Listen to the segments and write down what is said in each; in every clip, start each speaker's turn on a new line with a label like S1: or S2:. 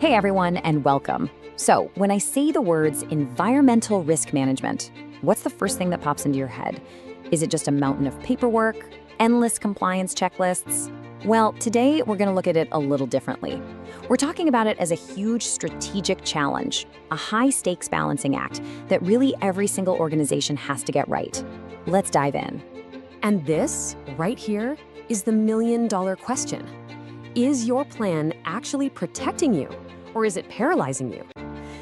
S1: Hey everyone, and welcome. So, when I say the words environmental risk management, what's the first thing that pops into your head? Is it just a mountain of paperwork? Endless compliance checklists? Well, today we're going to look at it a little differently. We're talking about it as a huge strategic challenge, a high-stakes balancing act that really every single organization has to get right. Let's dive in.
S2: And this, right here, is the million-dollar question. Is your plan actually protecting you, or is it paralyzing you?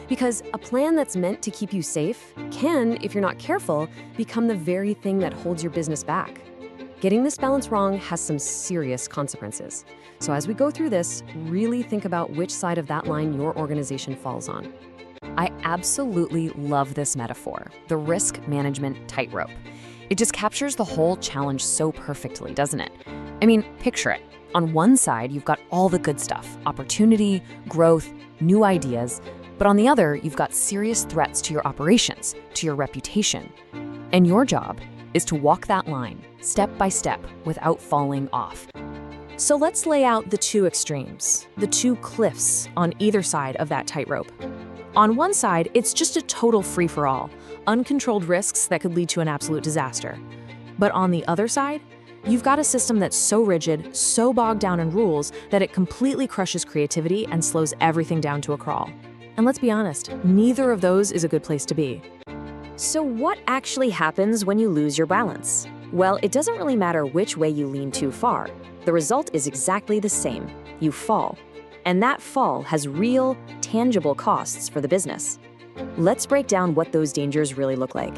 S2: Because a plan that's meant to keep you safe can, if you're not careful, become the very thing that holds your business back. Getting this balance wrong has some serious consequences. So as we go through this, really think about which side of that line your organization falls on.
S1: I absolutely love this metaphor, the risk management tightrope. It just captures the whole challenge so perfectly, doesn't it? I mean, picture it. On one side, you've got all the good stuff, opportunity, growth, new ideas. But on the other, you've got serious threats to your operations, to your reputation. And your job is to walk that line, step by step, without falling off.
S2: So let's lay out the two extremes, the two cliffs on either side of that tightrope. On one side, it's just a total free-for-all, uncontrolled risks that could lead to an absolute disaster. But on the other side, you've got a system that's so rigid, so bogged down in rules, that it completely crushes creativity and slows everything down to a crawl. And let's be honest, neither of those is a good place to be.
S3: So what actually happens when you lose your balance? Well, it doesn't really matter which way you lean too far. The result is exactly the same. You fall. And that fall has real, tangible costs for the business. Let's break down what those dangers really look like.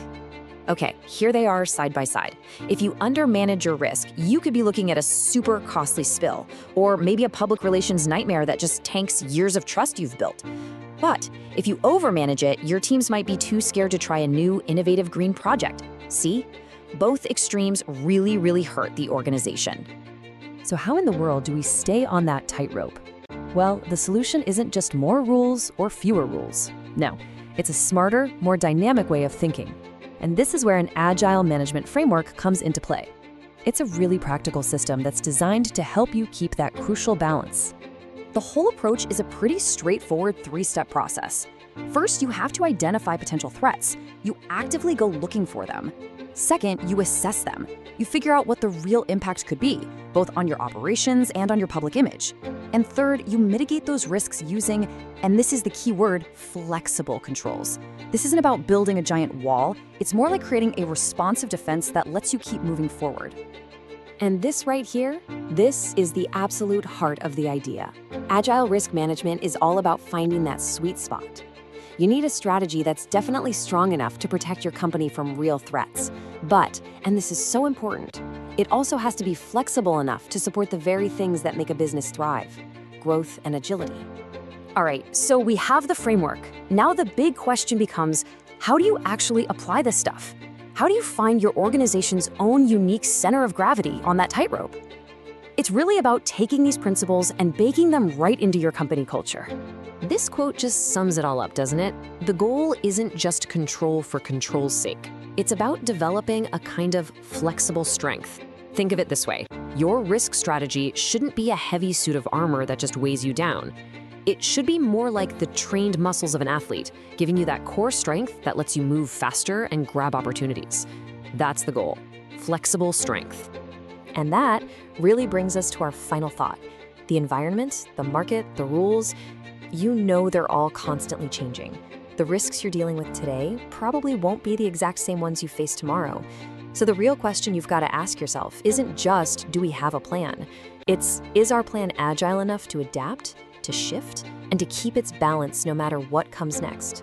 S3: Okay, here they are side by side. If you undermanage your risk, you could be looking at a super costly spill, or maybe a public relations nightmare that just tanks years of trust you've built. But if you overmanage it, your teams might be too scared to try a new, innovative green project. See? Both extremes really hurt the organization.
S2: So how in the world do we stay on that tightrope? Well, the solution isn't just more rules or fewer rules. No, it's a smarter, more dynamic way of thinking. And this is where an agile management framework comes into play. It's a really practical system that's designed to help you keep that crucial balance.
S1: The whole approach is a pretty straightforward three-step process. First, you have to identify potential threats. You actively go looking for them. Second, you assess them. You figure out what the real impact could be, both on your operations and on your public image. And third, you mitigate those risks using, and this is the key word, flexible controls. This isn't about building a giant wall. It's more like creating a responsive defense that lets you keep moving forward.
S3: And this right here, this is the absolute heart of the idea. Agile risk management is all about finding that sweet spot. You need a strategy that's definitely strong enough to protect your company from real threats. But, and this is so important, it also has to be flexible enough to support the very things that make a business thrive: growth and agility. All right, so we have the framework. Now the big question becomes, how do you actually apply this stuff? How do you find your organization's own unique center of gravity on that tightrope? It's really about taking these principles and baking them right into your company culture.
S2: This quote just sums it all up, doesn't it? The goal isn't just control for control's sake. It's about developing a kind of flexible strength. Think of it this way. Your risk strategy shouldn't be a heavy suit of armor that just weighs you down. It should be more like the trained muscles of an athlete, giving you that core strength that lets you move faster and grab opportunities. That's the goal. Flexible strength.
S3: And that really brings us to our final thought. The environment, the market, the rules, you know they're all constantly changing. The risks you're dealing with today probably won't be the exact same ones you face tomorrow. So the real question you've got to ask yourself isn't just, do we have a plan? It's, is our plan agile enough to adapt, to shift, and to keep its balance no matter what comes next?